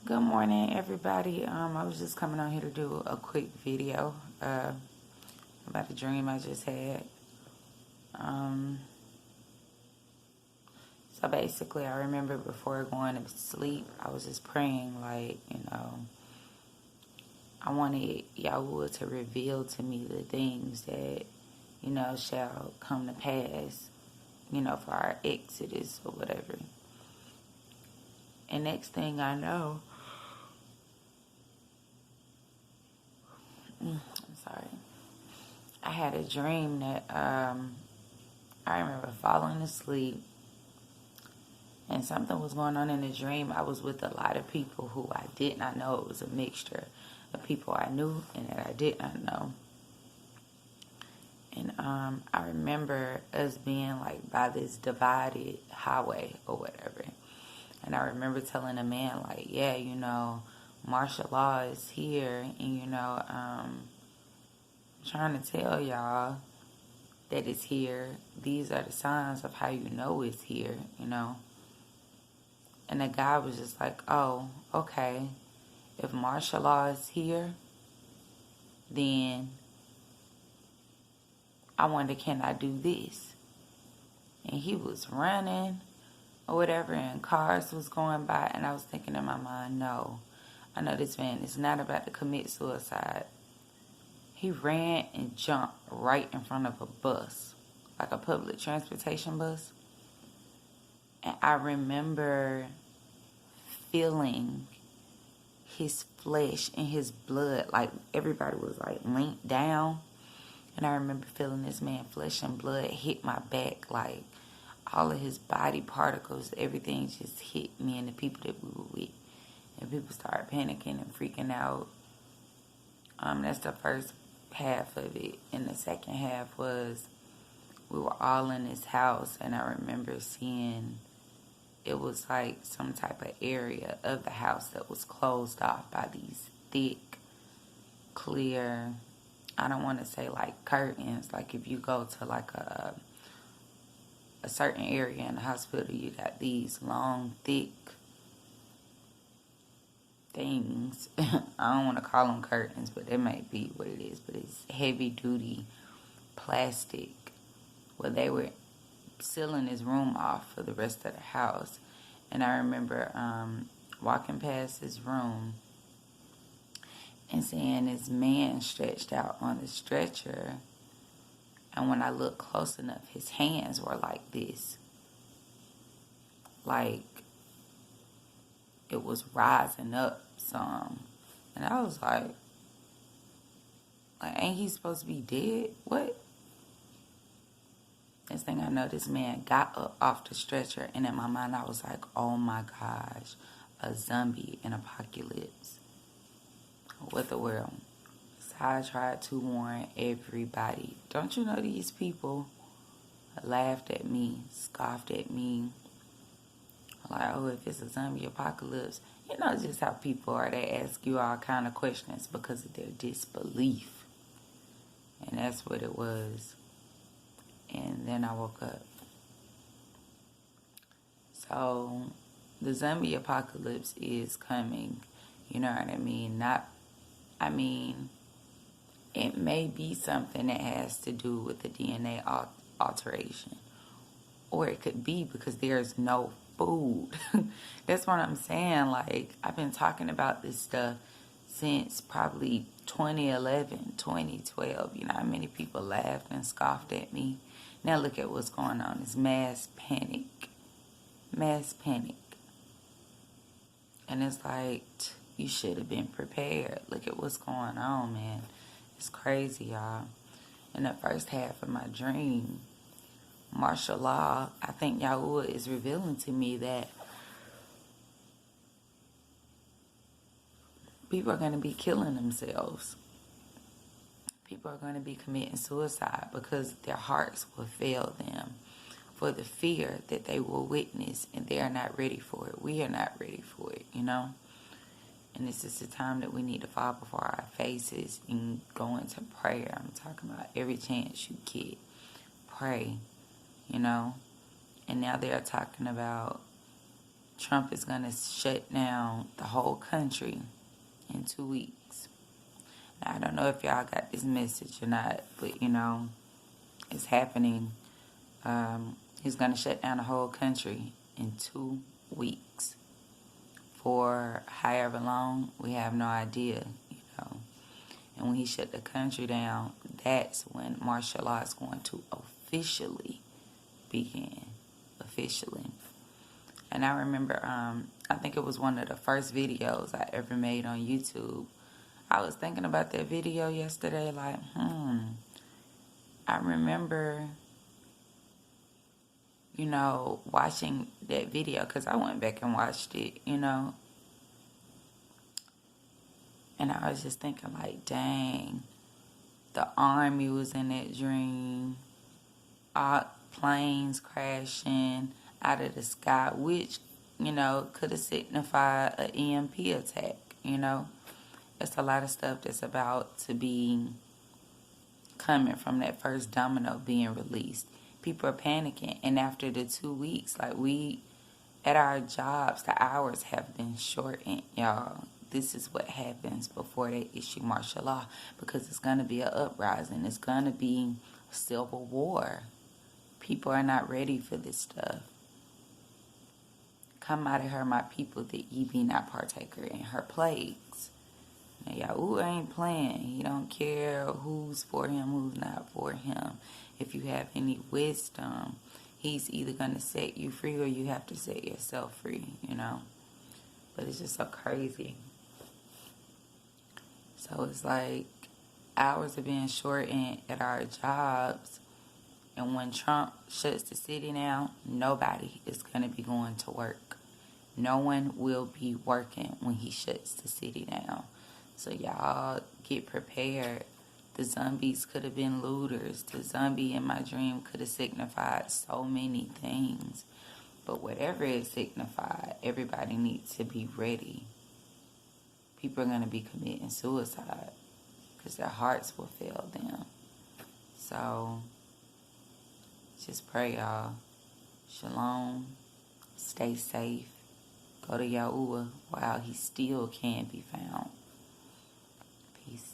Good morning, everybody. I was just coming on here to do a quick video about the dream I just had. Um, so basically, I remember before going to sleep, I was just praying, I wanted Yahweh to reveal to me the things that, shall come to pass, for our exodus or whatever. And next thing I know, I'm sorry, I had a dream that I remember falling asleep and something was going on in the dream. I was with a lot of people who I did not know. It was a mixture of people I knew and that I did not know. And I remember us being like by this divided highway or whatever. And I remember telling a man like, yeah, martial law is here, and trying to tell y'all that it's here. These are the signs of how you know it's here, And the guy was just like, oh, okay. If martial law is here, then I wonder, can I do this? And he was running or whatever, and cars was going by, and I was thinking in my mind, no, I know this man is not about to commit suicide. He ran and jumped right in front of a bus, like a public transportation bus. And I remember feeling his flesh and his blood, like everybody was like linked down. And I remember feeling this man flesh and blood hit my back, like all of his body particles, everything just hit me and the people that we were with. And people started panicking and freaking out. That's the first half of it. And the second half was we were all in this house, and I remember seeing it was like some type of area of the house that was closed off by these thick, clear, I don't want to say like curtains. Like if you go to like a certain area in the hospital, you got these long, thick things. I don't want to call them curtains, but that might be what it is. But it's heavy duty plastic where they were sealing this room off for the rest of the house. And I remember walking past this room and seeing this man stretched out on the stretcher. And when I looked close enough, his hands were like this. Like it was rising up some. And I was like, ain't he supposed to be dead? What? Next thing I know, this man got up off the stretcher, and in my mind I was like, oh my gosh, a zombie in apocalypse. What the world? So I tried to warn everybody. Don't you know these people laughed at me, scoffed at me, like, oh, if it's a zombie apocalypse. You know just how people are. They ask you all kind of questions because of their disbelief. And that's what it was. And then I woke up. So the zombie apocalypse is coming. You know what I mean? It may be something that has to do with the DNA alteration. Or it could be because there's no food. That's what I'm saying. Like, I've been talking about this stuff since probably 2011, 2012. You know how many people laughed and scoffed at me? Now look at what's going on. It's mass panic. Mass panic. And it's like, you should have been prepared. Look at what's going on, man. It's crazy, y'all. In the first half of my dream, martial law, I think Yahweh is revealing to me that people are going to be killing themselves. People are going to be committing suicide because their hearts will fail them for the fear that they will witness, and they are not ready for it. We are not ready for it, And this is the time that we need to fall before our faces and go into prayer. I'm talking about every chance you get. Pray, And now they're talking about Trump is going to shut down the whole country in 2 weeks. Now, I don't know if y'all got this message or not, but it's happening. He's going to shut down the whole country in 2 weeks. For however long, we have no idea, And when he shut the country down, that's when martial law is going to officially begin. Officially. And I remember, I think it was one of the first videos I ever made on YouTube. I was thinking about that video yesterday, like, I remember, watching that video, because I went back and watched it, and I was just thinking, like, dang, the army was in that dream, planes crashing out of the sky, which, could have signified an EMP attack, There's a lot of stuff that's about to be coming from that first domino being released. People are panicking, and after the 2 weeks, like, we, at our jobs, the hours have been shortened, y'all. This is what happens before they issue martial law, because it's going to be an uprising. It's going to be a civil war. People are not ready for this stuff. Come out of her, my people, that ye be not partaker in her plagues. Now, Yahuwah ain't playing. He don't care who's for him, who's not for him. If you have any wisdom, he's either going to set you free or you have to set yourself free, But it's just so crazy. So it's like hours are being shortened at our jobs. And when Trump shuts the city down, nobody is going to be going to work. No one will be working when he shuts the city down. So y'all get prepared. The zombies could have been looters. The zombie in my dream could have signified so many things. But whatever it signified, everybody needs to be ready. People are going to be committing suicide because their hearts will fail them. So just pray, y'all. Shalom. Stay safe. Go to Yahuwah while he still can be found. Peace.